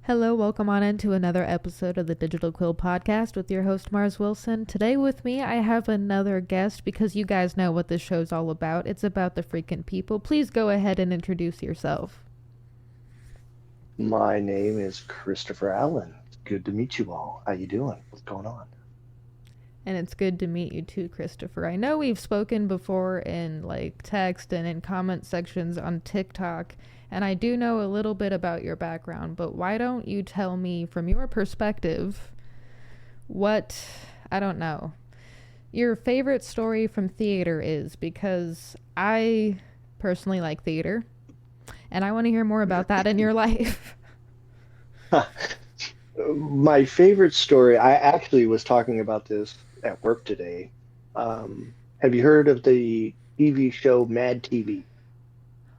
Hello, welcome on into another episode of the Digital Quill podcast with your host Mars Wilson. Today with me I have another guest because you guys know what this show's all about. It's about the freaking people. Please go ahead and introduce yourself. My name is Christopher Allen. It's good to meet you all. How you doing? What's going on? And it's good to meet you too, Christopher. I know we've spoken before in text and in comment sections on TikTok, and I do know a little bit about your background, but why don't you tell me from your perspective what, I don't know, your favorite story from theater is, because I personally like theater, and I want to hear more about that in your life. My favorite story, I actually was talking about this at work today. Have you heard of the TV show Mad TV?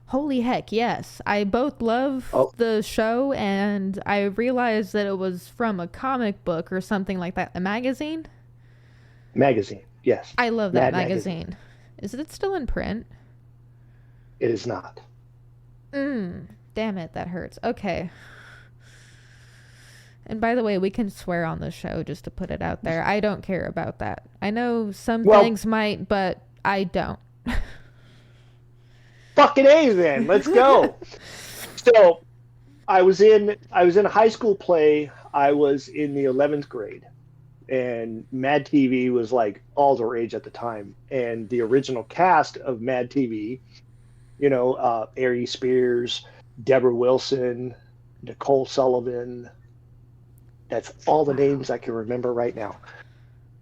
Holy heck, yes. I both love Oh, the show and I realized that it was from a comic book or something like that. A magazine? magazine. Yes. I love that Mad magazine. magazine. Is it still in print? It is not. Damn it, that hurts. Okay. And by the way, we can swear on the show just to put it out there. I don't care about that. I know some Well, things might, but I don't. fucking A then. Let's go. So I was in a high school play. I was in the 11th grade, and Mad TV was like all the rage at the time. And the original cast of Mad TV, Aries Spears, Deborah Wilson, Nicole Sullivan. That's all the Wow. names I can remember right now.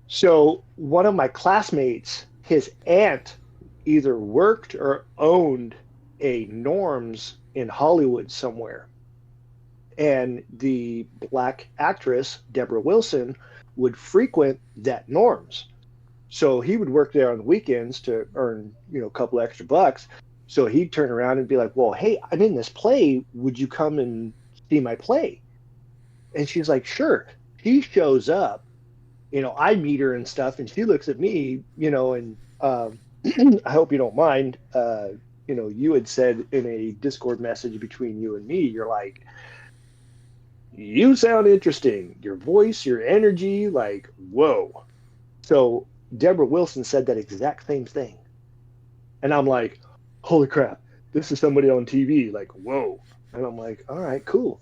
So one of my classmates, his aunt, either worked or owned a Norms in Hollywood somewhere. And the black actress, Deborah Wilson, would frequent that Norms. So he would work there on the weekends to earn, a couple extra bucks. So he'd turn around and be like, well, hey, I'm in this play. Would you come and see my play? And she's like, sure. She shows up, I meet her and stuff, and she looks at me, and I hope you don't mind. You had said in a Discord message between you and me, you're like, you sound interesting. Your voice, your energy, like, whoa. So Deborah Wilson said that exact same thing. And I'm like, holy crap, this is somebody on TV. Like, whoa. And I'm like, all right, cool.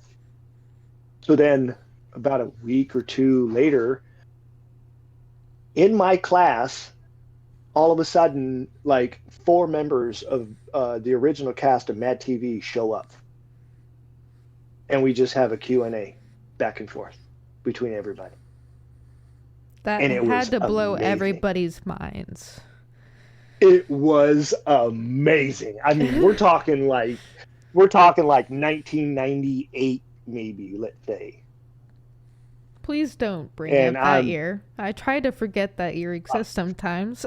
So then about a week or two later, in my class, all of a sudden, like four members of the original cast of Mad TV show up. And we just have a Q&A back and forth between everybody. That And it had was to blow amazing. everybody's minds. It was amazing. I mean, we're talking like 1998 maybe, let's say. Please don't bring And up that I'm year. I try to forget that year exists sometimes.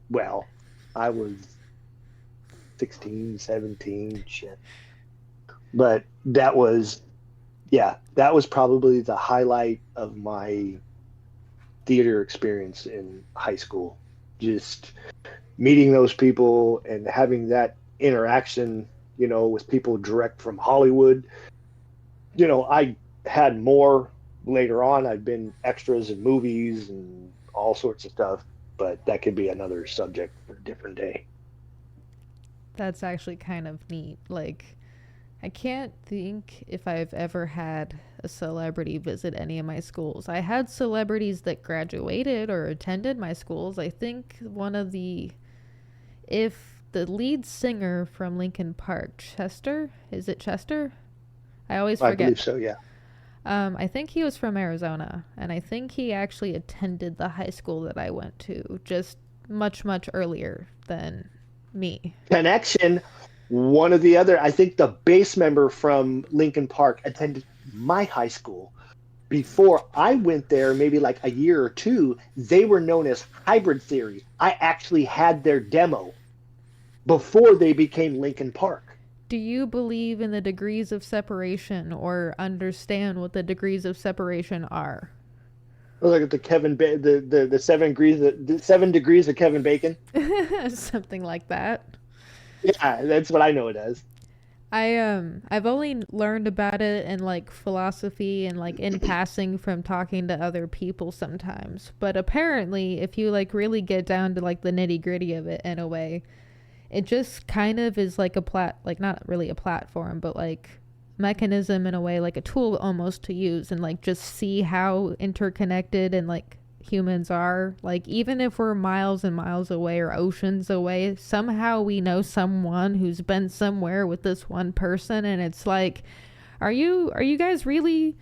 well, I was 16, 17, shit. But that was probably the highlight of my theater experience in high school. Just meeting those people and having that interaction, with people direct from Hollywood. I had more later on. I've been extras in movies and all sorts of stuff, but that could be another subject for a different day. That's actually kind of neat. I can't think if I've ever had a celebrity visit any of my schools. I had celebrities that graduated or attended my schools. I think if the lead singer from Linkin Park, Chester, is it Chester? I always I forget. believe so, yeah. I think he was from Arizona, and I think he actually attended the high school that I went to just much, much earlier than me. Connection. One of the other, I think the bass member from Lincoln Park attended my high school. Before I went there, maybe like a year or two, they were known as Hybrid Theory. I actually had their demo before they became Lincoln Park. Do you believe in the degrees of separation or understand what the degrees of separation are? Look at the the 7 degrees of Kevin Bacon. Something like that. Yeah, that's what I know it as. I've only learned about it in like philosophy and like in passing from talking to other people sometimes. But apparently if you like really get down to like the nitty-gritty of it in a way, it just kind of is like like not really a platform, but like mechanism in a way, like a tool almost to use and like just see how interconnected and like humans are. Like even if we're miles and miles away or oceans away, somehow we know someone who's been somewhere with this one person, and it's like, are you guys really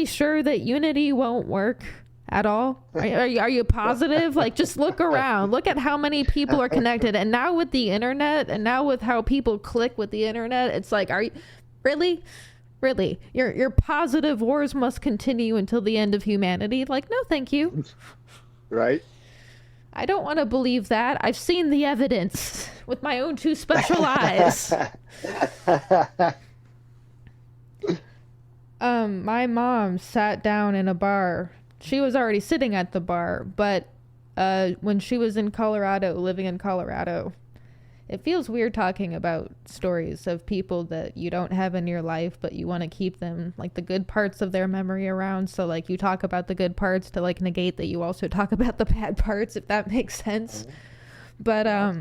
sure that unity won't work at all? Are you positive? Like, just look around, look at how many people are connected, and now with the internet and now with how people click with the internet, it's like, are you really your positive wars must continue until the end of humanity? Like, no thank you. Right. I don't want to believe that. I've seen the evidence with my own two special eyes. My mom sat down in a bar. She was already sitting at the bar, but when she was in Colorado, living in Colorado, it feels weird talking about stories of people that you don't have in your life, but you want to keep them, like, the good parts of their memory around. So, like, you talk about the good parts to, like, negate that you also talk about the bad parts, if that makes sense. But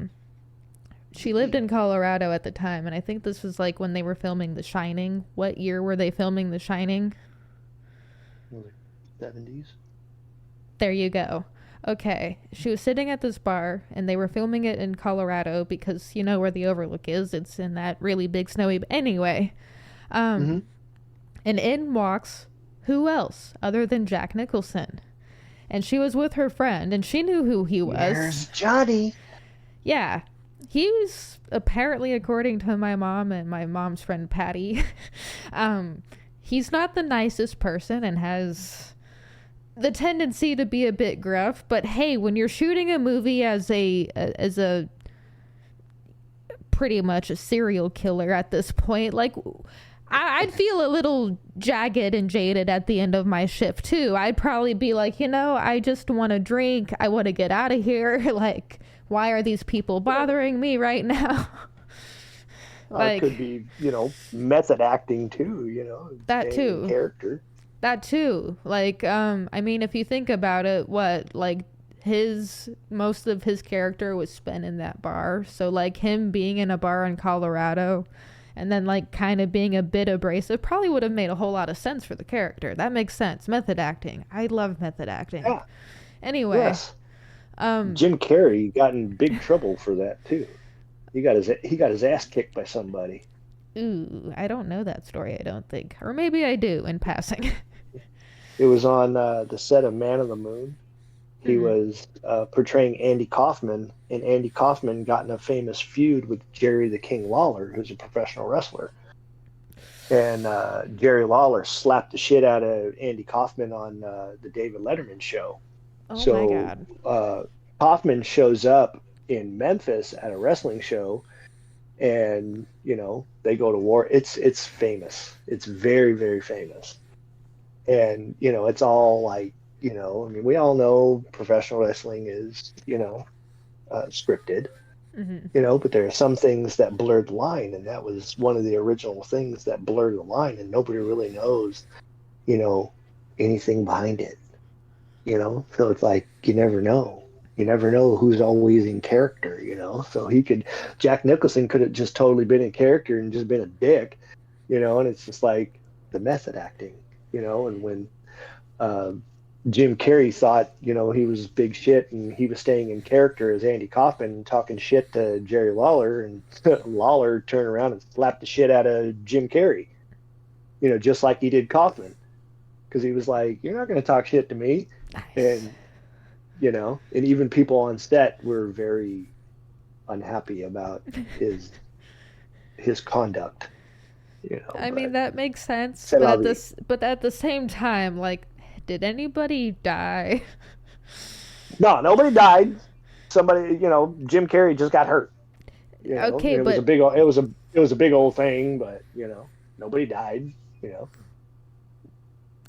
she lived in Colorado at the time, and I think this was, like, when they were filming The Shining. What year were they filming The Shining? 70s. There you go. Okay, she was sitting at this bar, and they were filming it in Colorado because you know where the Overlook is. It's in that really big snowy... Anyway, and in walks, who else other than Jack Nicholson? And she was with her friend, and she knew who he was. There's Johnny. Yeah, he was apparently, according to my mom and my mom's friend Patty, he's not the nicest person and has the tendency to be a bit gruff, but hey, when you're shooting a movie as a pretty much a serial killer at this point, like, I'd feel a little jagged and jaded at the end of my shift too. I'd probably be like, I just want to drink. I want to get out of here. Like, why are these people bothering me right now? Like, it could be, method acting too, that too. Character. That too. Like, I mean, if you think about it, most of his character was spent in that bar. So, like, him being in a bar in Colorado and then, like, kind of being a bit abrasive probably would have made a whole lot of sense for the character. That makes sense. Method acting. I love method acting. Yeah. Anyway. Yes. Jim Carrey got in big trouble for that too. He got his ass kicked by somebody. Ooh, I don't know that story, I don't think. Or maybe I do in passing. It was on the set of Man on the Moon. He was portraying Andy Kaufman, and Andy Kaufman got in a famous feud with Jerry the King Lawler, who's a professional wrestler. And Jerry Lawler slapped the shit out of Andy Kaufman on the David Letterman show. Oh my God. Kaufman shows up in Memphis at a wrestling show, and they go to war. It's famous. It's very, very famous. And it's all like, I mean, we all know professional wrestling is scripted, but there are some things that blurred the line, and that was one of the original things that blurred the line, and nobody really knows anything behind it. So it's like you never know who's always in character. So Jack Nicholson could have just totally been in character and just been a dick, and it's just like the method acting. And when Jim Carrey thought, he was big shit and he was staying in character as Andy Kaufman talking shit to Jerry Lawler, and Lawler turned around and slapped the shit out of Jim Carrey, just like he did Kaufman, because he was like, you're not going to talk shit to me. Nice. And, and even people on set were very unhappy about his conduct. I mean, that makes sense, but at the same time, like, did anybody die? No, nobody died. Somebody, Jim Carrey just got hurt. Okay, but it was a big old thing, but nobody died.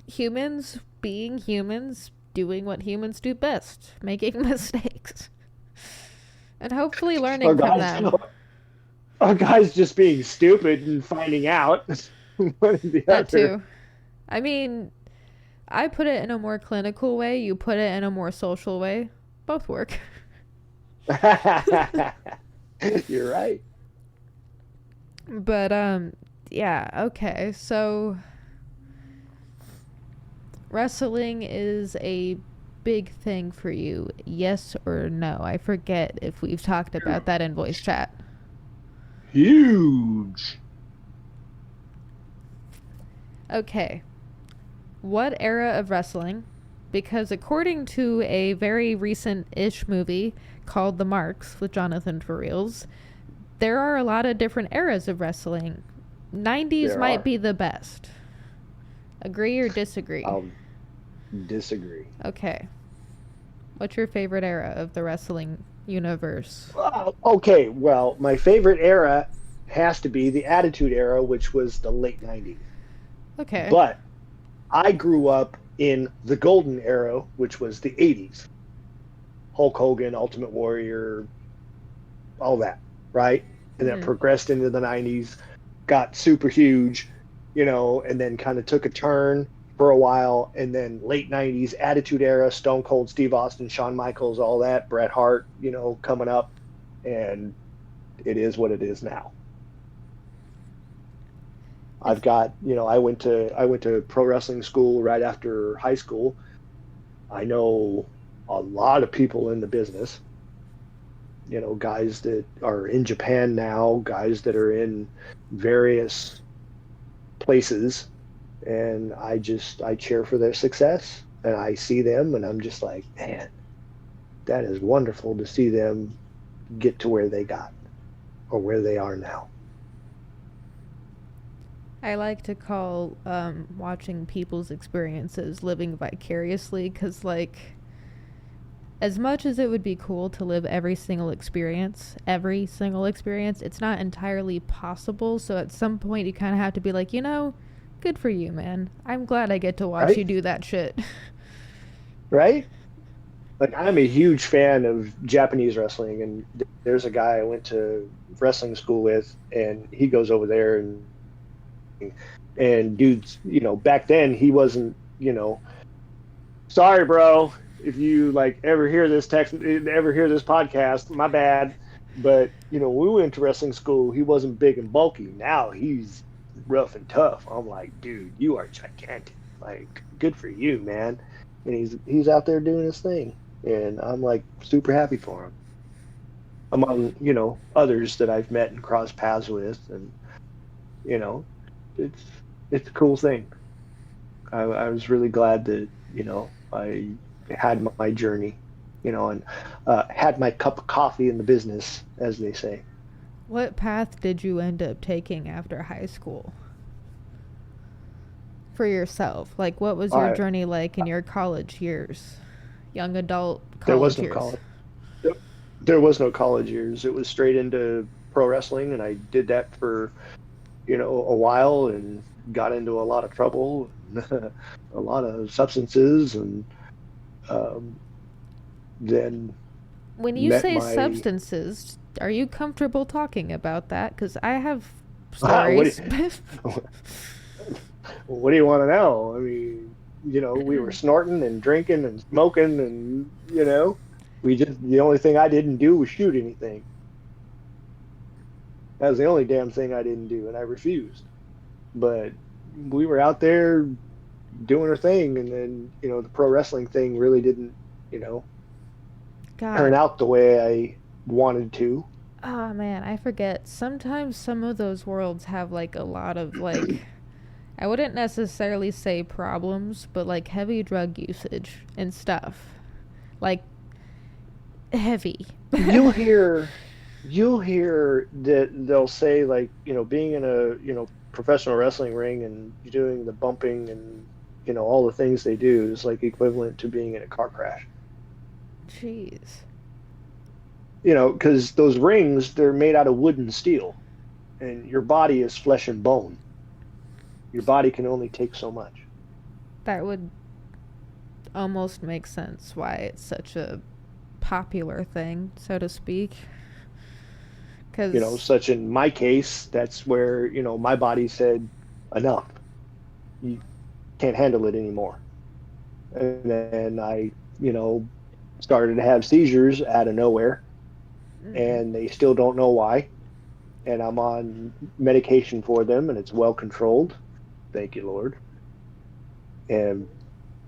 Humans being humans, doing what humans do best, making mistakes, and hopefully learning from them. A guy's just being stupid and finding out. One or the That other. too. I mean, I put it in a more clinical way, you put it in a more social way. Both work. You're right. But yeah, okay. So wrestling is a big thing for you. Yes or no? I forget if we've talked about that in voice chat. Huge. Okay. What era of wrestling? Because according to a very recent-ish movie called The Marks with Jonathan Fariels, there are a lot of different eras of wrestling. 90s There might are. be the best. Agree or disagree? I'll disagree. Okay. What's your favorite era of the wrestling universe? Okay, well, my favorite era has to be the Attitude Era, which was the late 90s. Okay. But I grew up in the Golden Era, which was the 80s. Hulk Hogan, Ultimate Warrior, all that, right? And then Mm-hmm. progressed into the 90s, got super huge, and then kind of took a turn for a while. And then late 90s, Attitude Era, Stone Cold Steve Austin, Shawn Michaels, all that, Bret Hart, coming up. And it is what it is now. It's I've got, I went to pro wrestling school right after high school. I know a lot of people in the business, guys that are in Japan now, guys that are in various places, and I cheer for their success, and I see them and I'm just like, man, that is wonderful to see them get to where they got or where they are now. I like to call watching people's experiences living vicariously because, like, as much as it would be cool to live every single experience, it's not entirely possible. So at some point, you kind of have to be like, good for you, man. I'm glad I get to watch you Right? do that shit. Right? Like I'm a huge fan of Japanese wrestling, and there's a guy I went to wrestling school with, and he goes over there and dudes, back then he wasn't, sorry, bro, if you like ever hear this podcast, my bad. But when we went to wrestling school, he wasn't big and bulky. Now he's rough and tough. I'm like, dude, you are gigantic. Like, good for you, man. And he's out there doing his thing, and I'm like super happy for him. Among others that I've met and crossed paths with, and you know, it's it's a cool thing. I was really glad that I had my journey, and had my cup of coffee in the business, as they say. What path did you end up taking after high school for yourself? Like, what was your I journey like in your college years? Young adult There was college no years. college. There was no college years. It was straight into pro wrestling, and I did that for a while, and got into a lot of trouble, a lot of substances, and um, then When you met say my. substances, are you comfortable talking about that? Because I have What stories. what do you want to know? I mean, we were snorting and drinking and smoking, and the only thing I didn't do was shoot anything. That was the only damn thing I didn't do, and I refused. But we were out there doing our thing, and then the pro wrestling thing really didn't you know turn God. out the way I wanted to. Oh man, I forget. Sometimes some of those worlds have like a lot of like I wouldn't necessarily say problems, but like heavy drug usage and stuff. Like heavy. You'll hear you'll hear that they'll say, like, being in a professional wrestling ring and doing the bumping and all the things they do is like equivalent to being in a car crash. Jeez. Because those rings, they're made out of wood and steel, and your body is flesh and bone. Your body can only take so much. That would almost make sense why it's such a popular thing, so to speak. Because Such in my case, that's where, my body said, enough. You can't handle it anymore. And then I, you know, started to have seizures out of nowhere, and they still don't know why. And I'm on medication for them, and it's well controlled. Thank you, Lord. And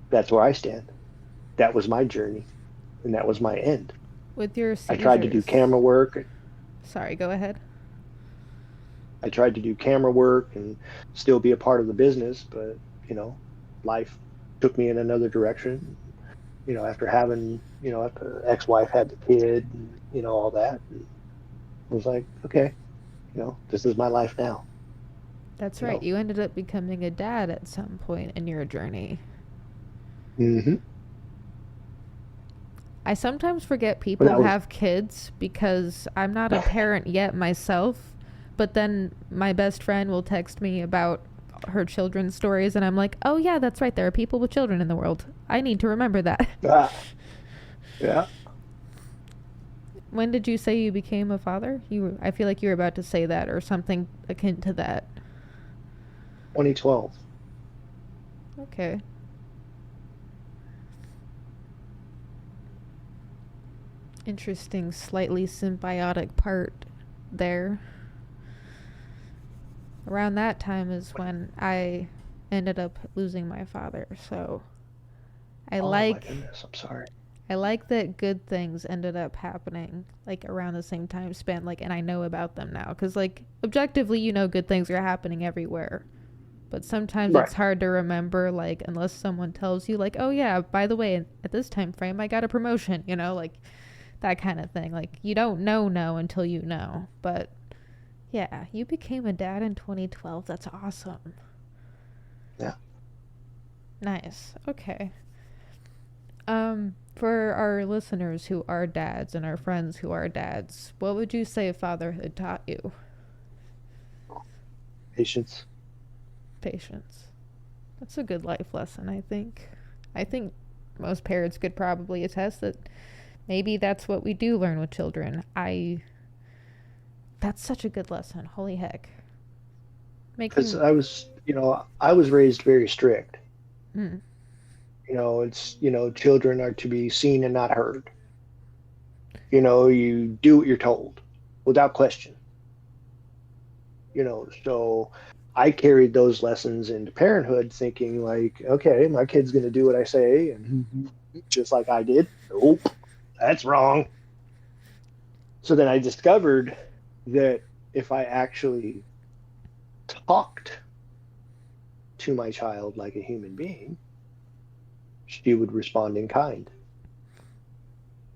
that's where I stand. That was my journey, and that was my end. with your I tried to do seizures, camera work. sorry, go ahead. I tried to do camera work and still be a part of the business, but life took me in another direction. After having, after ex-wife had the kid, and, all that, and I was like, okay, this is my life now. That's You right. know. You ended up becoming a dad at some point in your journey. hmm I sometimes forget But people that was have kids because I'm not a parent yet myself, but then my best friend will text me about her children's stories and I'm like, "Oh yeah, that's right. There are people with children in the world. I need to remember that." yeah, When did you say you became a father? I feel like you were about to say that or something akin to that. 2012. Okay. Interesting, slightly symbiotic part there. Around that time is when I ended up losing my father. So I Oh my like goodness, I'm sorry. I like that good things ended up happening like around the same time span, like, and I know about them now cuz like objectively good things are happening everywhere. But sometimes Right. it's hard to remember, like, unless someone tells you, like, oh yeah, by the way, at this time frame I got a promotion, like that kind of thing. Like, you don't know until you know. But yeah, you became a dad in 2012. That's awesome. Yeah. Nice. Okay. For our listeners who are dads and our friends who are dads, what would you say fatherhood taught you? Patience. Patience. That's a good life lesson, I think. I think most parents could probably attest that maybe that's what we do learn with children. That's such a good lesson. Holy heck. Because Making I was raised very strict. mm, It's, children are to be seen and not heard. You do what you're told without question. So I carried those lessons into parenthood thinking like, okay, my kid's going to do what I say. And just like I did, nope, that's wrong. So then I discovered that if I actually talked to my child like a human being, she would respond in kind.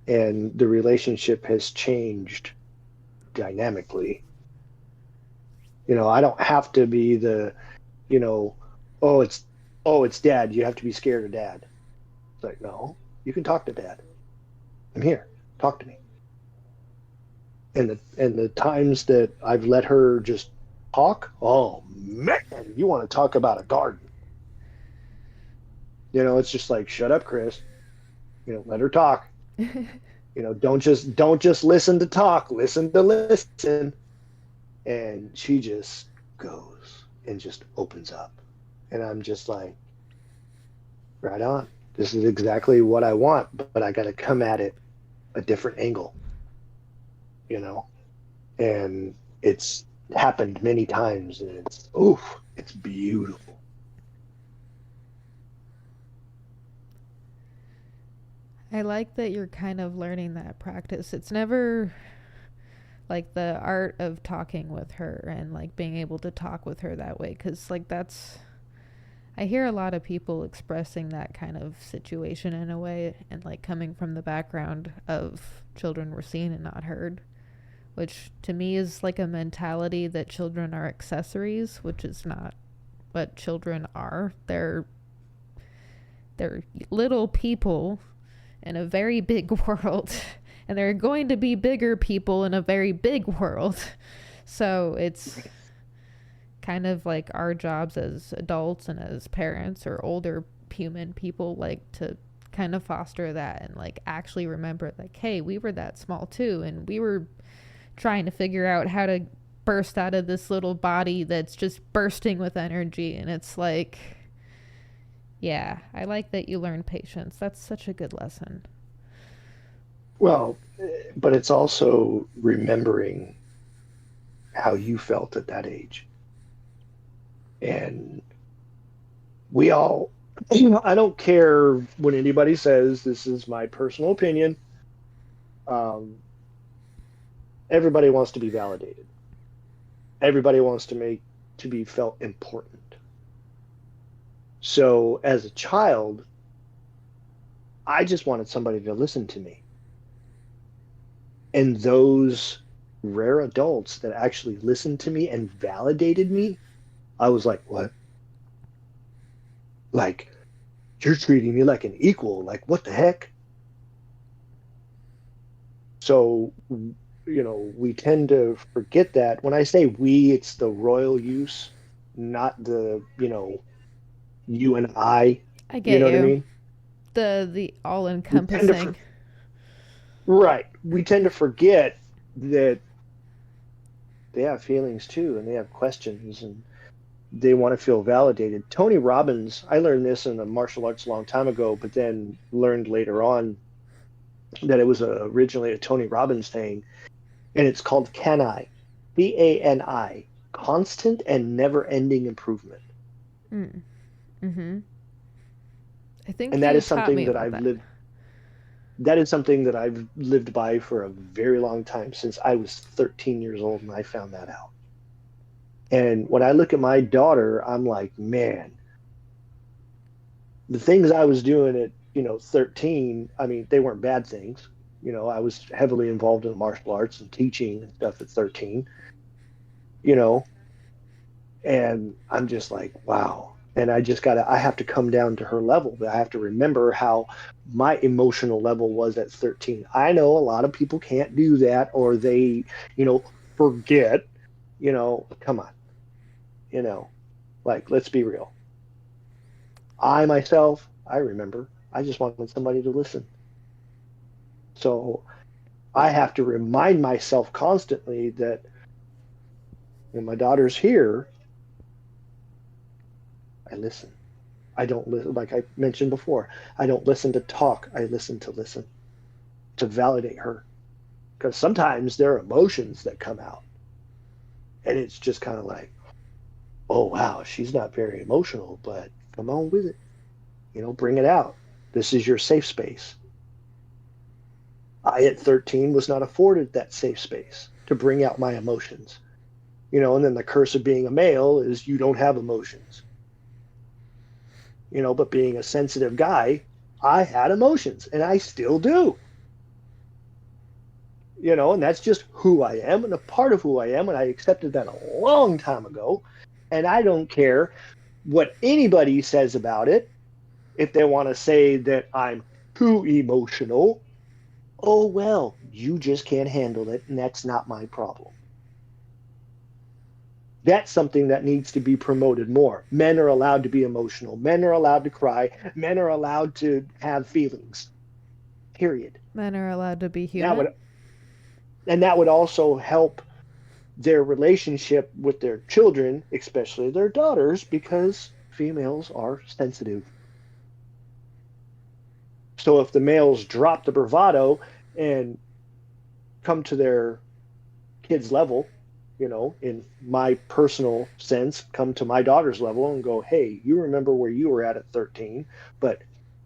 And the relationship has changed dynamically. I don't have to be the, you know, oh, it's dad. You have to be scared of dad. It's like, no, you can talk to dad. I'm here. Talk to me. And the times that I've let her just talk, oh man, you want to talk about a garden. It's just like, shut up, Chris. Let her talk. Don't just listen to talk, listen to listen. And she just goes and just opens up. And I'm just like, right on. This is exactly what I want, but I got to come at it a different angle, you know? And it's happened many times, and it's beautiful. I like that you're kind of learning that practice. It's never like the art of talking with her and like being able to talk with her that way, cuz like that's I hear a lot of people expressing that kind of situation in a way and like coming from the background of children were seen and not heard, which to me is like a mentality that children are accessories, which is not what children are. They're little people in a very big world, and there are going to be bigger people in a very big world. So it's kind of like our jobs as adults and as parents or older human people, like to kind of foster that and like actually remember like, hey, we were that small too, and we were trying to figure out how to burst out of this little body that's just bursting with energy. And it's like, yeah, I like that you learn patience. That's such a good lesson. Well, but it's also remembering how you felt at that age. And we all, I don't care what anybody says, this is my personal opinion. Um, Everybody wants to be validated. Everybody wants to be felt important. So as a child, I just wanted somebody to listen to me. And those rare adults that actually listened to me and validated me, I was like, what? Like, you're treating me like an equal. Like, what the heck? So, we tend to forget that. When I say we, it's the royal use, not the, you and I. I get you. Know what I you. mean? The all encompassing. Right. We tend to forget that they have feelings too, and they have questions, and they want to feel validated. Tony Robbins, I learned this in the martial arts a long time ago, but then learned later on that it was originally a Tony Robbins thing, and it's called CANI, CANI, constant and never-ending improvement. Mm-hmm. I think And that you is taught something me that about I've that. lived. That is something that I've lived by for a very long time, since I was 13 years old, and I found that out. And when I look at my daughter, I'm like, man, the things I was doing at 13, I mean, they weren't bad things. I was heavily involved in martial arts and teaching and stuff at 13. you know and I'm just like, wow. And I have to come down to her level. I have to remember how my emotional level was at 13. I know a lot of people can't do that, or they forget. Come on. you know like, let's be real. I myself, I remember, I just wanted somebody to listen. So I have to remind myself constantly that when my daughter's here, I listen. I don't listen, like I mentioned before, I don't listen to talk. I listen, to validate her. Because sometimes there are emotions that come out. And it's just kind of like, oh, wow, she's not very emotional, but come on with it. Bring it out. This is your safe space. I, at 13, was not afforded that safe space to bring out my emotions. And then the curse of being a male is you don't have emotions. But being a sensitive guy, I had emotions, and I still do. And that's just who I am, and a part of who I am, and I accepted that a long time ago. And I don't care what anybody says about it. If they want to say that I'm too emotional, oh well, you just can't handle it, and that's not my problem. That's something that needs to be promoted more. Men are allowed to be emotional. Men are allowed to cry. Men are allowed to have feelings. Period. Men are allowed to be That human. would and that would also help their relationship with their children, especially their daughters, because females are sensitive. So if the males drop the bravado and come to their kids' level, in my personal sense, come to my daughter's level and go, hey, you remember where you were at 13, but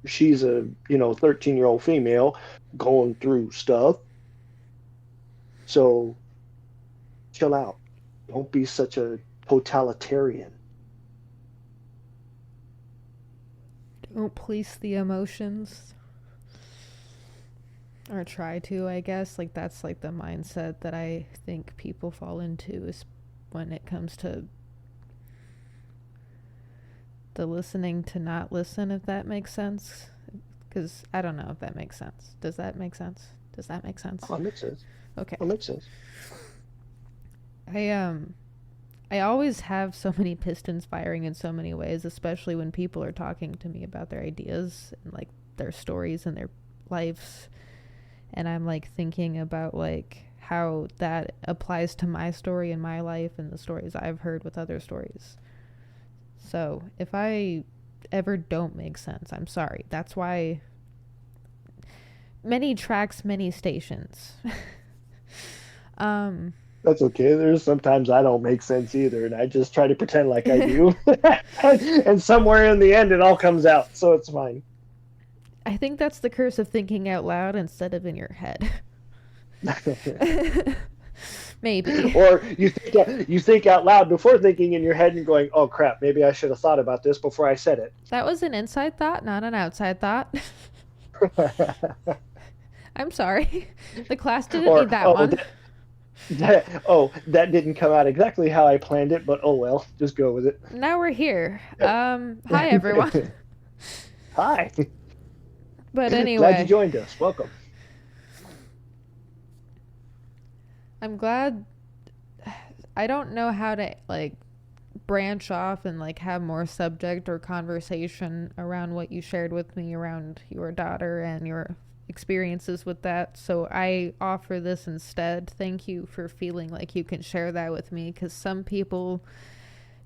she's a 13-year-old female going through stuff. So chill out. Don't be such a totalitarian. Don't police the emotions. Or try to, I guess. Like, that's like the mindset that I think people fall into, is when it comes to the listening to not listen, if that makes sense. Because I don't know if that makes sense. Does that make sense? Does that make sense? Oh, it makes sense. Okay. It makes sense. I always have so many pistons firing in so many ways, especially when people are talking to me about their ideas and like their stories and their lives. And I'm like thinking about like how that applies to my story and my life and the stories I've heard with other stories. So if I ever don't make sense, I'm sorry. That's why many tracks, many stations. That's okay. There's sometimes I don't make sense either, and I just try to pretend like I do. And somewhere in the end, it all comes out, so it's fine. I think that's the curse of thinking out loud instead of in your head. Maybe. Or you think out loud before thinking in your head and going, "Oh crap, maybe I should have thought about this before I said it." That was an inside thought, not an outside thought. I'm sorry. The class didn't need that one. That didn't come out exactly how I planned it, but oh well, just go with it. Now we're here. Hi everyone. Hi. But anyway, glad you joined us. Welcome. I'm glad. I don't know how to like branch off and like have more subject or conversation around what you shared with me around your daughter and your experiences with that, so I offer this instead. Thank you for feeling like you can share that with me, because some people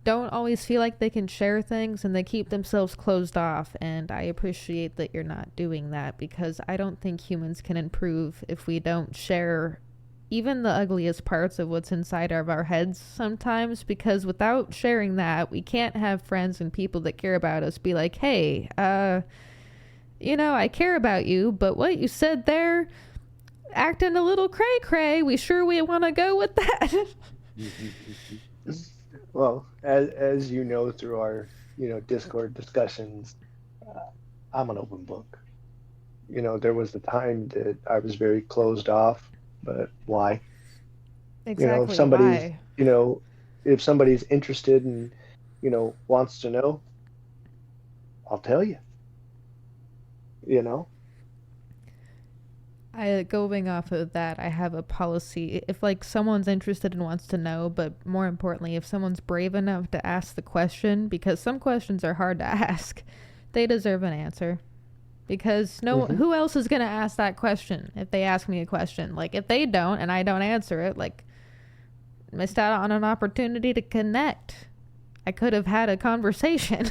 don't always feel like they can share things and they keep themselves closed off, and I appreciate that you're not doing that, because I don't think humans can improve if we don't share even the ugliest parts of what's inside of our heads sometimes, because without sharing that, we can't have friends and people that care about us be like, hey, I care about you, but what you said there, acting a little cray-cray, we want to go with that. Well, as you know through our, Discord discussions, I'm an open book. There was the time that I was very closed off, but why? Exactly. If somebody's, why? If somebody's interested and, wants to know, I'll tell you. Going off of that, I have a policy. If like someone's interested and wants to know, but more importantly, if someone's brave enough to ask the question, because some questions are hard to ask, they deserve an answer. Because who else is going to ask that question if they ask me a question? Like if they don't and I don't answer it, like missed out on an opportunity to connect. I could have had a conversation.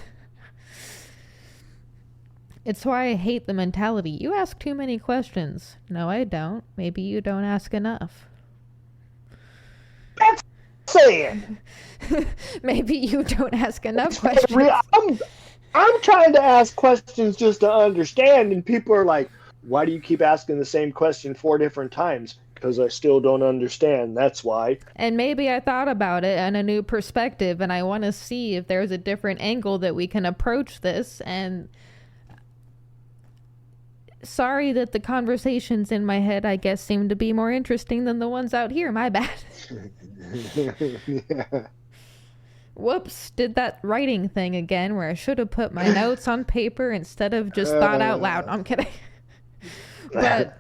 It's why I hate the mentality. You ask too many questions. No, I don't. Maybe you don't ask enough. That's saying. Maybe you don't ask enough questions. I'm trying to ask questions just to understand, and people are like, why do you keep asking the same question 4 different times? Because I still don't understand. That's why. And maybe I thought about it in a new perspective, and I want to see if there's a different angle that we can approach this, and sorry that the conversations in my head, I guess, seem to be more interesting than the ones out here. My bad. Yeah. Whoops, did that writing thing again where I should have put my notes on paper instead of just thought out loud. I'm kidding. But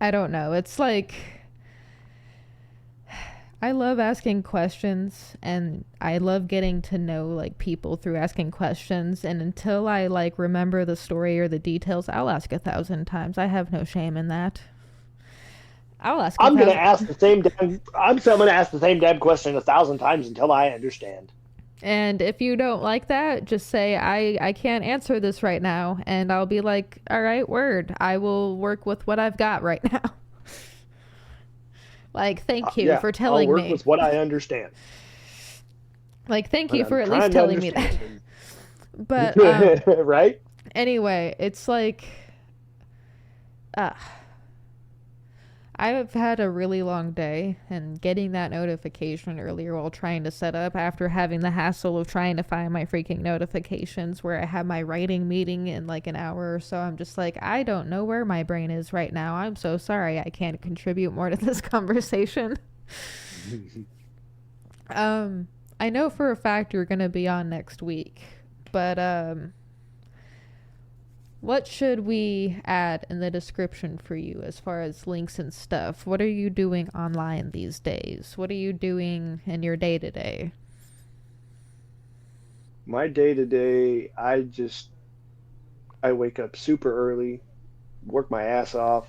I don't know. It's like I love asking questions, and I love getting to know like people through asking questions, and until I like remember the story or the details, I'll ask 1,000 times. I have no shame in that. I'm going to ask the same damn question 1,000 times until I understand. And if you don't like that, just say I can't answer this right now, and I'll be like, all right, word. I will work with what I've got right now. Like, thank you for telling me. I'll work with what I understand. Like, thank you for at least telling me that. But right? Anyway, it's like I've had a really long day, and getting that notification earlier while trying to set up after having the hassle of trying to find my freaking notifications where I have my writing meeting in like an hour or so, I'm just like, I don't know where my brain is right now. I'm so sorry I can't contribute more to this conversation. I know for a fact you're going to be on next week, but what should we add in the description for you as far as links and stuff? What are you doing online these days? What are you doing in your day-to-day? My day-to-day, I wake up super early, work my ass off,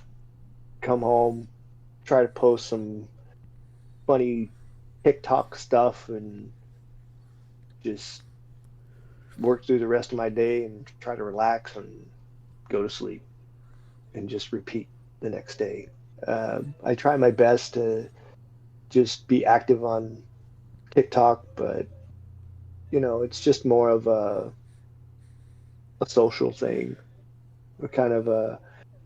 come home, try to post some funny TikTok stuff and just work through the rest of my day and try to relax and go to sleep and just repeat the next day. I try my best to just be active on TikTok, but it's just more of a social thing, a kind of a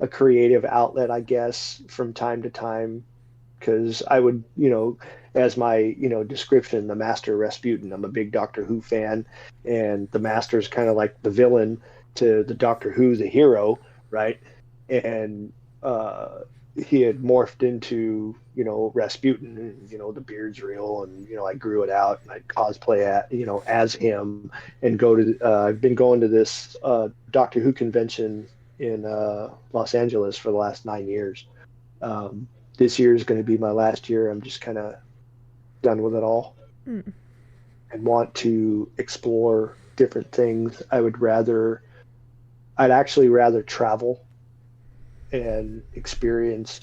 creative outlet, I guess, from time to time. Because I would, as my, description, the Master Rasputin, I'm a big Doctor Who fan, and the Master's kind of like the villain to the Doctor Who, the hero, right? And he had morphed into, Rasputin, and, the beard's real, and, I grew it out, and I'd cosplay as him, and I've been going to this Doctor Who convention in Los Angeles for the last 9 years. This year is going to be my last year. I'm just kind of done with it all and want to explore different things. I'd actually rather travel and experience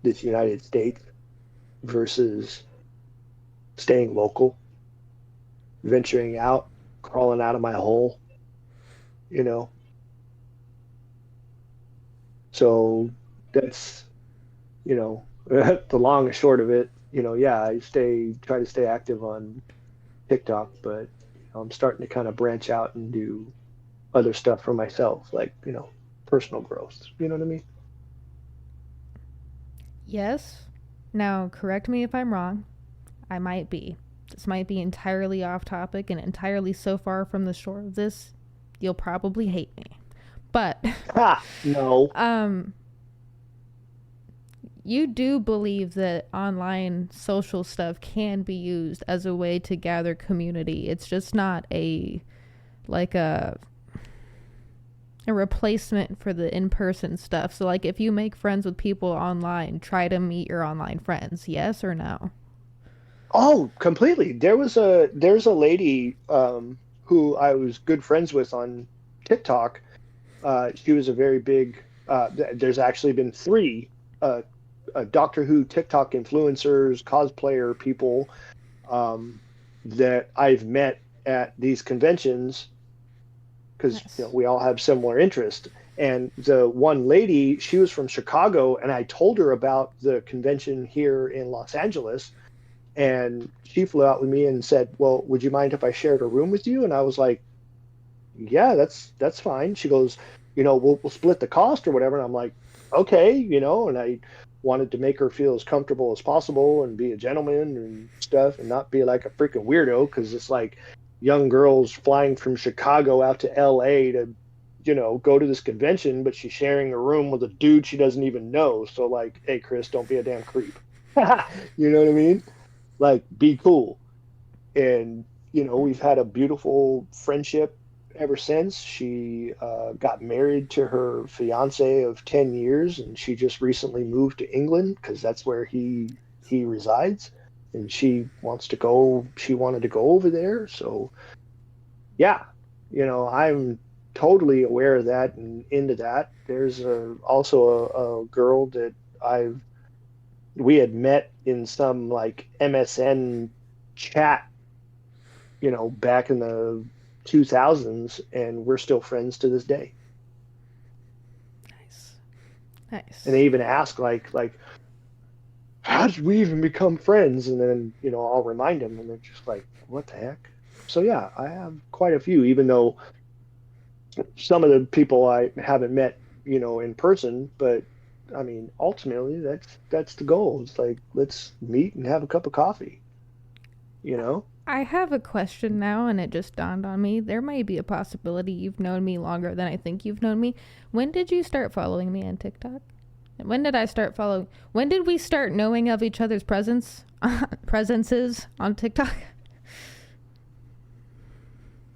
this United States versus staying local, venturing out, crawling out of my hole, So that's, the long and short of it, yeah, I try to stay active on TikTok, but I'm starting to kind of branch out and do other stuff for myself, like, personal growth. You know what I mean? Yes. Now, correct me if I'm wrong. I might be. This might be entirely off topic and entirely so far from the shore of this, you'll probably hate me. But no. You do believe that online social stuff can be used as a way to gather community. It's just not a replacement for the in-person stuff. So like if you make friends with people online, try to meet your online friends. Yes or no? Oh, completely. There's a lady who I was good friends with on TikTok. She was a very big there's actually been 3 Doctor Who TikTok influencers, cosplayer people that I've met at these conventions because we all have similar interests. And the one lady, she was from Chicago, and I told her about the convention here in Los Angeles, and she flew out with me and said, "Well, would you mind if I shared a room with you?" And I was like, "Yeah, that's fine." She goes, we'll split the cost or whatever. And I'm like, okay, and I wanted to make her feel as comfortable as possible and be a gentleman and stuff and not be like a freaking weirdo, because it's like young girls flying from Chicago out to LA to, go to this convention, but she's sharing a room with a dude she doesn't even know. So like, hey, Chris, don't be a damn creep. You know what I mean? Like, be cool. And, we've had a beautiful friendship ever since. She got married to her fiance of 10 years, and she just recently moved to England because that's where he resides, and she wanted to go over there. So yeah, I'm totally aware of that and into that. There's also a girl that we had met in some like MSN chat, back in the 2000s, and we're still friends to this day. Nice. And they even ask like how did we even become friends? And then I'll remind them, and they're just like, what the heck? So yeah, I have quite a few, even though some of the people I haven't met in person, but I mean, ultimately that's the goal. It's like, let's meet and have a cup of coffee. I have a question now, and it just dawned on me. There may be a possibility you've known me longer than I think you've known me. When did you start following me on TikTok? And when did I start following? When did we start knowing of each other's presences on TikTok?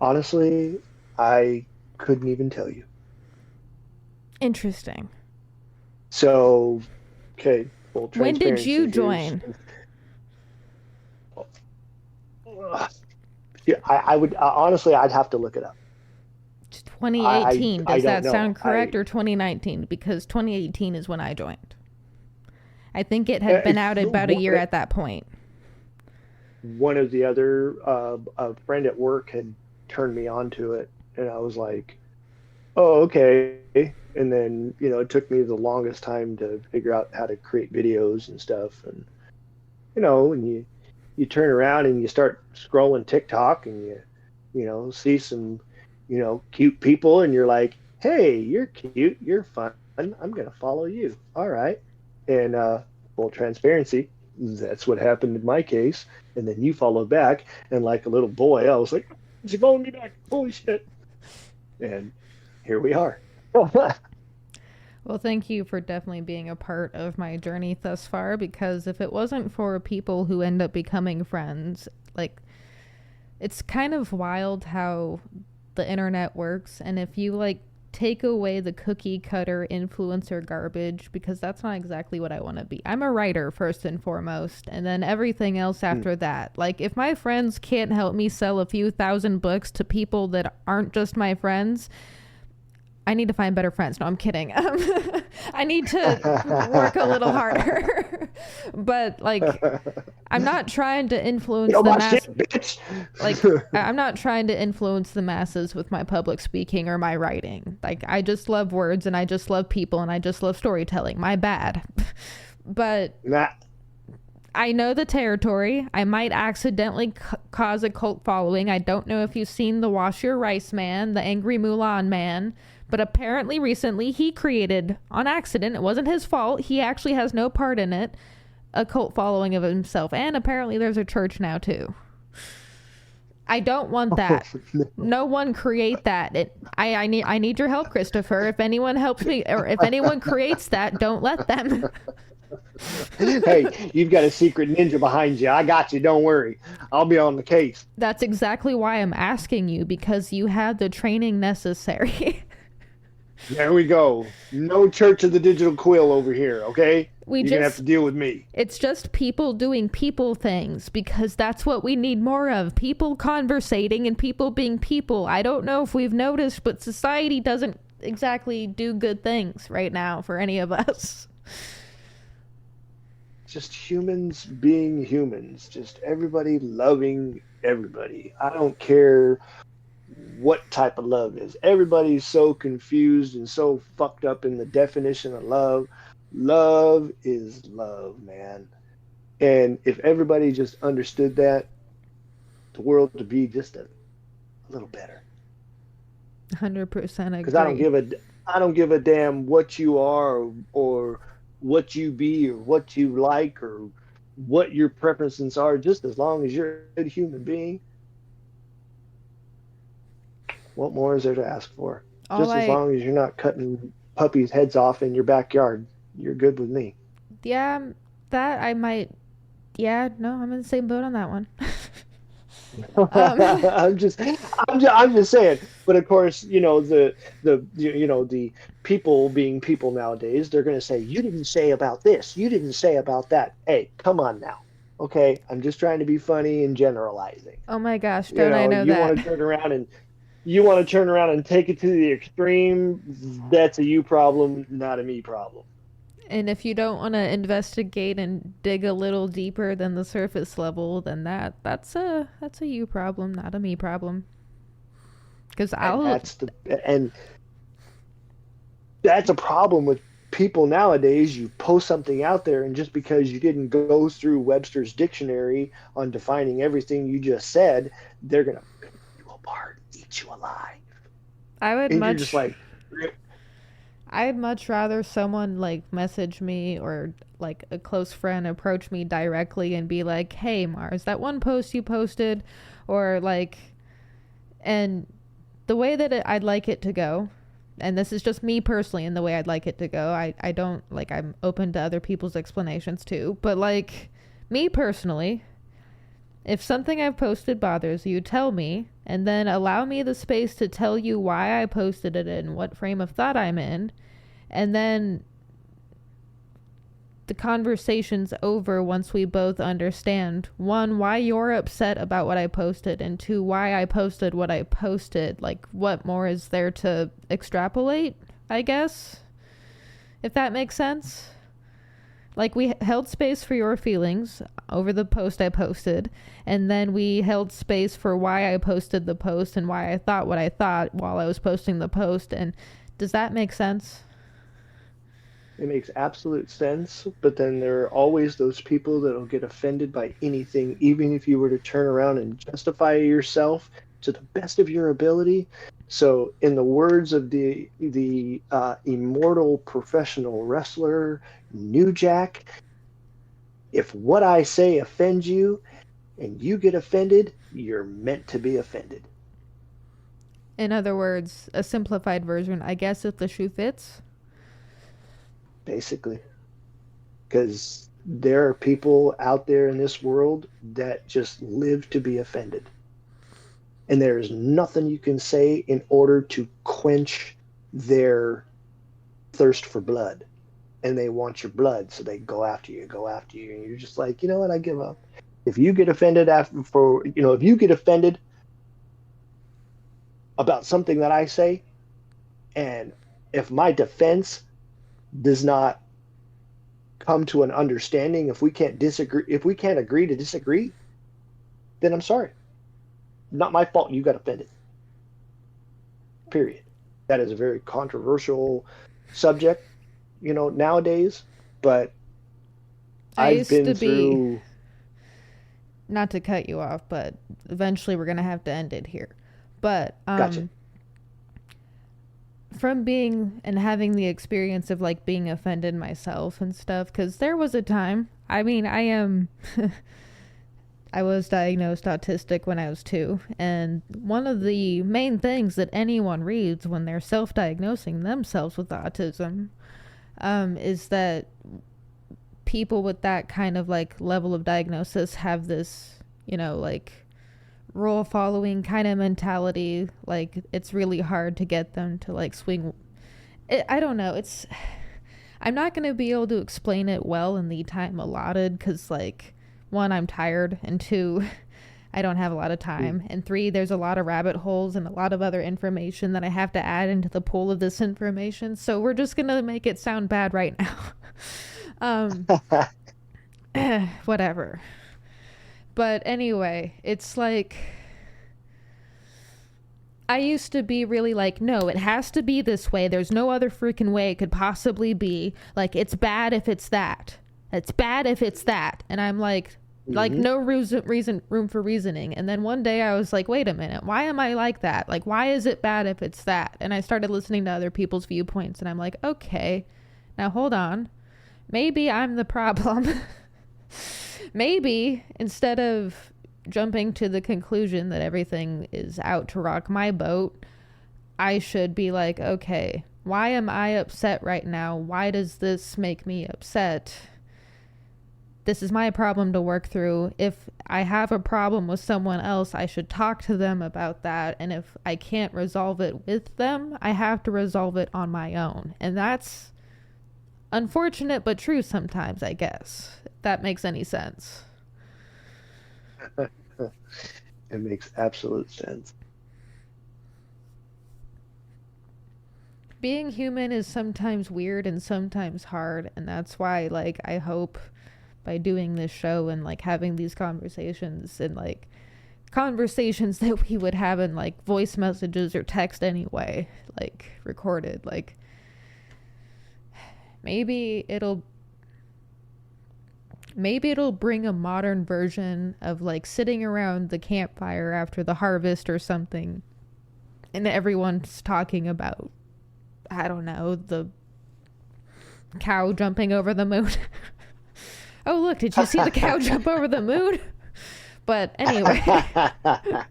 Honestly, I couldn't even tell you. Interesting. So, okay. Well, when did you join? Yeah, I would honestly, I'd have to look it up. 2018. Does that sound correct, or 2019? Because 2018 is when I joined. I think it had been out about a year at that point. One of the other, a friend at work had turned me on to it, and I was like, oh, okay. And then, it took me the longest time to figure out how to create videos and stuff. And, when you turn around and you start scrolling TikTok and you see some, cute people, and you're like, hey, you're cute, you're fun, I'm going to follow you. All right. And full transparency, that's what happened in my case. And then you followed back, and like a little boy, I was like, is he following me back? Holy shit. And here we are. Well, thank you for definitely being a part of my journey thus far, because if it wasn't for people who end up becoming friends, like, it's kind of wild how the internet works. And if you like take away the cookie cutter influencer garbage, because that's not exactly what I want to be. I'm a writer first and foremost, and then everything else after that. Like, if my friends can't help me sell a few thousand books to people that aren't just my friends, I need to find better friends. No, I'm kidding. I need to work a little harder. But like, I'm not trying to influence the masses. Like, I'm not trying to influence the masses with my public speaking or my writing. Like, I just love words, and I just love people, and I just love storytelling. My bad. But I know the territory. I might accidentally cause a cult following. I don't know if you've seen the Wash Your Rice Man, the Angry Mulan Man. But apparently recently he created, on accident, it wasn't his fault, he actually has no part in it, a cult following of himself. And apparently there's a church now too. I don't want that. No one create that. I need your help, Christopher. If anyone helps me, or if anyone creates that, don't let them. Hey, you've got a secret ninja behind you. I got you. Don't worry. I'll be on the case. That's exactly why I'm asking you, because you have the training necessary. There we go. No Church of the Digital Quill over here, okay? You're going to have to deal with me. It's just people doing people things, because that's what we need more of. People conversating and people being people. I don't know if we've noticed, but society doesn't exactly do good things right now for any of us. Just humans being humans. Just everybody loving everybody. I don't care what type of love is. Everybody's so confused and so fucked up in the definition of love. Love is love, man. And if everybody just understood that, the world would be just a little better. 100% agree. Because I don't give a damn what you are, or what you be, or what you like, or what your preferences are. Just as long as you're a good human being, what more is there to ask for? As long as you're not cutting puppies' heads off in your backyard, you're good with me. Yeah, that I might. Yeah, no, I'm in the same boat on that one. I'm just saying. But of course, the people being people nowadays, they're going to say, you didn't say about this, you didn't say about that. Hey, come on now. Okay, I'm just trying to be funny and generalizing. Oh my gosh, don't I know that? You want to turn around and take it to the extreme, that's a you problem, not a me problem. And if you don't want to investigate and dig a little deeper than the surface level, then that's a you problem, not a me problem. Because that's a problem with people nowadays. You post something out there, and just because you didn't go through Webster's dictionary on defining everything you just said, they're gonna rip you apart, eat you alive. I'd much rather someone like message me, or like a close friend approach me directly and be like, hey Mars, that one post you posted, or like, and the way that I'd like it to go, and this is just me personally and the way I'd like it to go, I don't, like, I'm open to other people's explanations too, but like, me personally, if something I've posted bothers you, tell me, and then allow me the space to tell you why I posted it and what frame of thought I'm in, and then the conversation's over once we both understand, one, why you're upset about what I posted, and two, why I posted what I posted. Like, what more is there to extrapolate, I guess? If that makes sense? Like, we held space for your feelings over the post I posted, and then we held space for why I posted the post and why I thought what I thought while I was posting the post. And does that make sense? It makes absolute sense, but then there are always those people that'll get offended by anything, even if you were to turn around and justify yourself to the best of your ability. So, in the words of the immortal professional wrestler New Jack, if what I say offends you and you get offended, you're meant to be offended. In other words, a simplified version, I guess if the shoe fits. Basically. Because there are people out there in this world that just live to be offended. And there's nothing you can say in order to quench their thirst for blood. And they want your blood, so they go after you, and you're just like, you know what, I give up. If you get offended if you get offended about something that I say, and if my defense does not come to an understanding, if we can't agree to disagree, then I'm sorry. Not my fault you got offended. Period. That is a very controversial subject, nowadays, but I've been through. Not to cut you off, but eventually we're going to have to end it here. But Gotcha. From being and having the experience of like being offended myself and stuff, because there was a time, I mean, I was diagnosed autistic when I was 2, and one of the main things that anyone reads when they're self-diagnosing themselves with autism is that people with that kind of like level of diagnosis have this, like rule following kind of mentality. Like, it's really hard to get them to like swing. I don't know. I'm not going to be able to explain it well in the time allotted because, like, 1, I'm tired, and 2, I don't have a lot of time, and 3, there's a lot of rabbit holes and a lot of other information that I have to add into the pool of this information. So we're just going to make it sound bad right now. Whatever. But anyway, it's like, I used to be really like, no, it has to be this way. There's no other freaking way it could possibly be. Like, it's bad if it's that. It's bad if it's that. And I'm like, no room for reasoning. And then one day I was like, wait a minute, why am I like that? Like, why is it bad if it's that? And I started listening to other people's viewpoints, and I'm like, okay, now hold on. Maybe I'm the problem. Maybe instead of jumping to the conclusion that everything is out to rock my boat, I should be like, okay, why am I upset right now? Why does this make me upset? This is my problem to work through. If I have a problem with someone else, I should talk to them about that. And if I can't resolve it with them, I have to resolve it on my own. And that's unfortunate but true sometimes, I guess. If that makes any sense. It makes absolute sense. Being human is sometimes weird and sometimes hard, and that's why, like, I hope by doing this show and like having these conversations and like conversations that we would have in like voice messages or text anyway, like recorded, like maybe it'll bring a modern version of like sitting around the campfire after the harvest or something, and everyone's talking about, I don't know, the cow jumping over the moon. Oh, look, did you see the cow jump over the moon? But anyway, I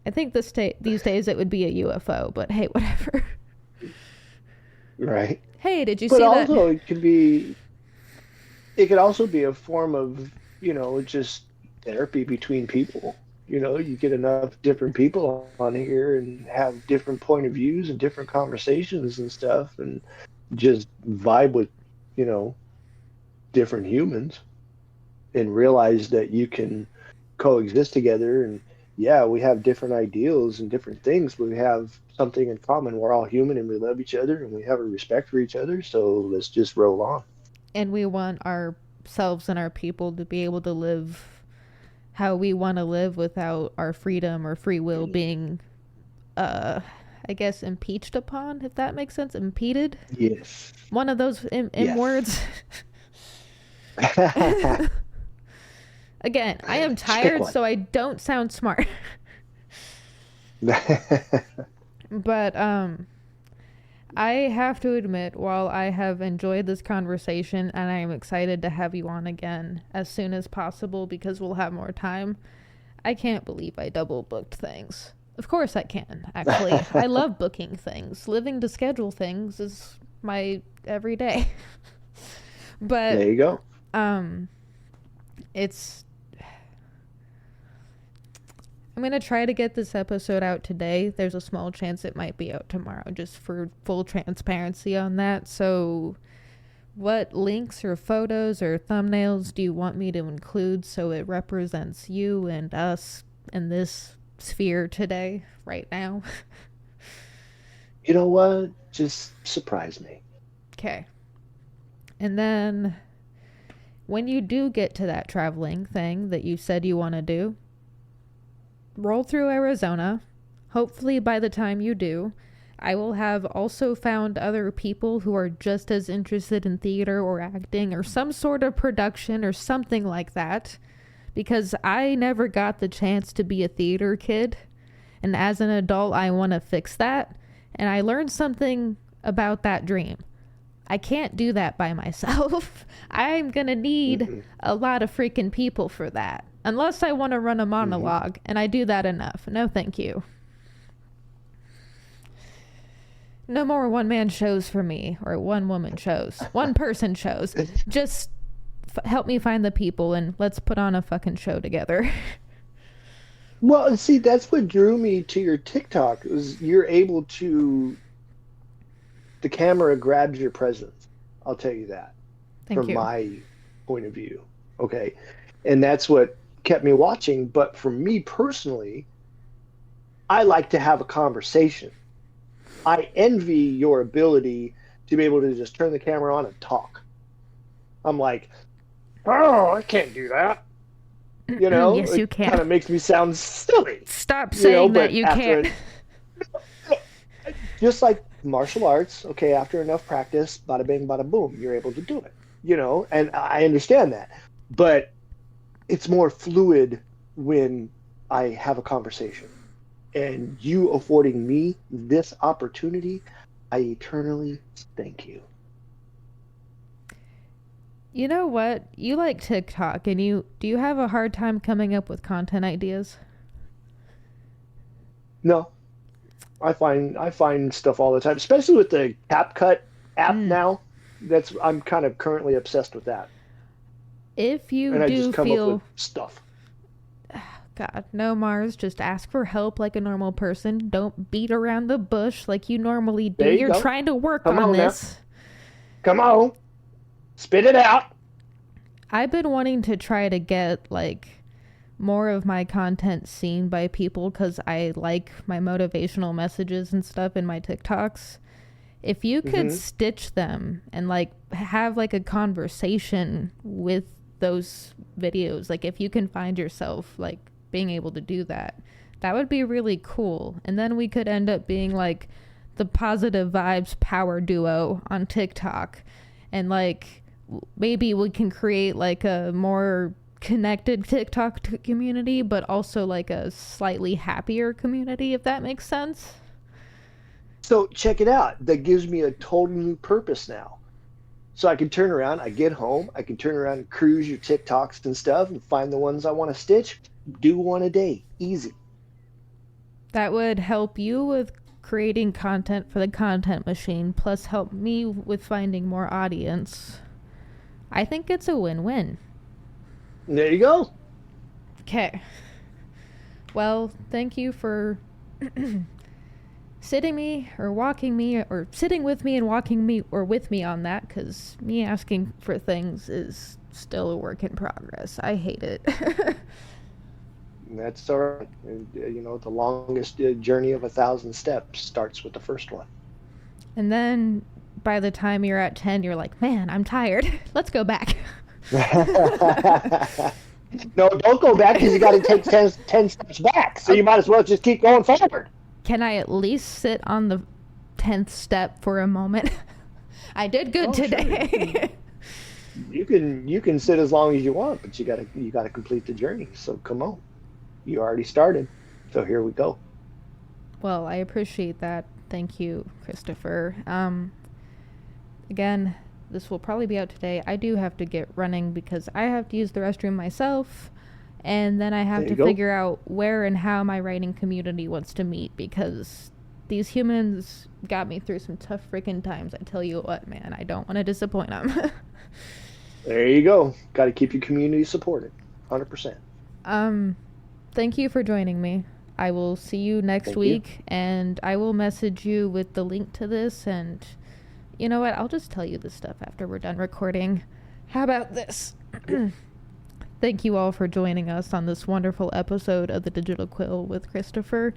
think these days it would be a UFO, but hey, whatever. Right. Hey, did you see that? But also it could also be a form of, just therapy between people. You get enough different people on here and have different point of views and different conversations and stuff, and just vibe with, different humans, and realize that you can coexist together. And yeah, we have different ideals and different things, but we have something in common. We're all human and we love each other and we have a respect for each other. So let's just roll on. And we want ourselves and our people to be able to live how we want to live without our freedom or free will being, I guess, impeached upon, if that makes sense. Impeded. Yes. One of those M Yes. words. Again, I am Just pick tired, one. so I don't sound smart. But I have to admit, while I have enjoyed this conversation and I am excited to have you on again as soon as possible because we'll have more time, I can't believe I double booked things. Of course I can, actually. I love booking things. Living to schedule things is my everyday. But There you go. it's I'm going to try to get this episode out today. There's a small chance it might be out tomorrow, just for full transparency on that. So what links or photos or thumbnails do you want me to include so it represents you and us in this sphere today, right now? You know what? Just surprise me. Okay. And then when you do get to that traveling thing that you said you want to do, roll through Arizona. Hopefully by the time you do, I will have also found other people who are just as interested in theater or acting or some sort of production or something like that, because I never got the chance to be a theater kid, and as an adult I want to fix that, and I learned something about that dream. I can't do that by myself. I'm gonna need a lot of freaking people for that. Unless I want to run a monologue, and I do that enough. No, thank you. No more one-man shows for me, or one-woman shows. One-person shows. Just help me find the people, and let's put on a fucking show together. Well, see, that's what drew me to your TikTok. Is you're able to, the camera grabs your presence. I'll tell you that. Thank from you. my point of view. Okay. And that's what kept me watching. But for me personally, I like to have a conversation. I envy your ability to be able to just turn the camera on and talk. I'm like, oh, I can't do that. You know, yes, you it can. kind of makes me sound silly. Stop saying that you can't. Just like martial arts, okay, after enough practice, bada bing, bada boom, you're able to do it. You know, and I understand that. But it's more fluid when I have a conversation. And you affording me this opportunity, I eternally thank you. You know what? You like TikTok, and do you have a hard time coming up with content ideas? No, I find stuff all the time, especially with the CapCut app now. I'm kind of currently obsessed with that. If you and I do just come feel up with stuff. God, no, Mars, just ask for help like a normal person. Don't beat around the bush like you normally do. There you You're go. trying to work Come on on now. this. Come on. Spit it out. I've been wanting to try to get like more of my content seen by people because I like my motivational messages and stuff in my TikToks. If you could stitch them and like have like a conversation with those videos, like if you can find yourself like being able to do that, that would be really cool. And then we could end up being like the positive vibes power duo on TikTok, and like maybe we can create like a more connected TikTok community, but also like a slightly happier community, if that makes sense. So check it out. That gives me a total new purpose now. So I can turn around, I get home, I can turn around and cruise your TikToks and stuff and find the ones I want to stitch. Do one a day. Easy. That would help you with creating content for the content machine, plus help me with finding more audience. I think it's a win-win. There you go. Okay. Well, thank you for sitting with me and walking me or with me on that, because me asking for things is still a work in progress. I hate it. That's all right. You know, the longest journey of 1,000 steps starts with the first one. And then by the time you're at 10, you're like, man, I'm tired. Let's go back. No, don't go back because you got to take 10 steps back. So you might as well just keep going forward. Can I at least sit on the 10th step for a moment? I did good today. Sure. You can sit as long as you want, but you gotta complete the journey. So come on. You already started. So here we go. Well, I appreciate that. Thank you, Christopher. Again, this will probably be out today. I do have to get running because I have to use the restroom myself, and then I have to figure out where and how my writing community wants to meet, because these humans got me through some tough freaking times. I tell you what, man, I don't want to disappoint them. There you go. Got to keep your community supported. 100%. Thank you for joining me. I will see you next week, and I will message you with the link to this, and you know what? I'll just tell you this stuff after we're done recording. How about this? Thank you all for joining us on this wonderful episode of the Digital Quill with Christopher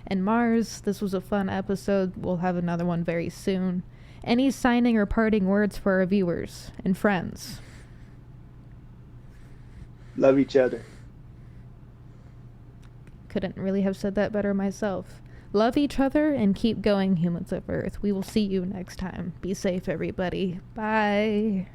and Mars. This was a fun episode. We'll have another one very soon. Any signing or parting words for our viewers and friends? Love each other. Couldn't really have said that better myself. Love each other and keep going, humans of Earth. We will see you next time. Be safe, everybody. Bye.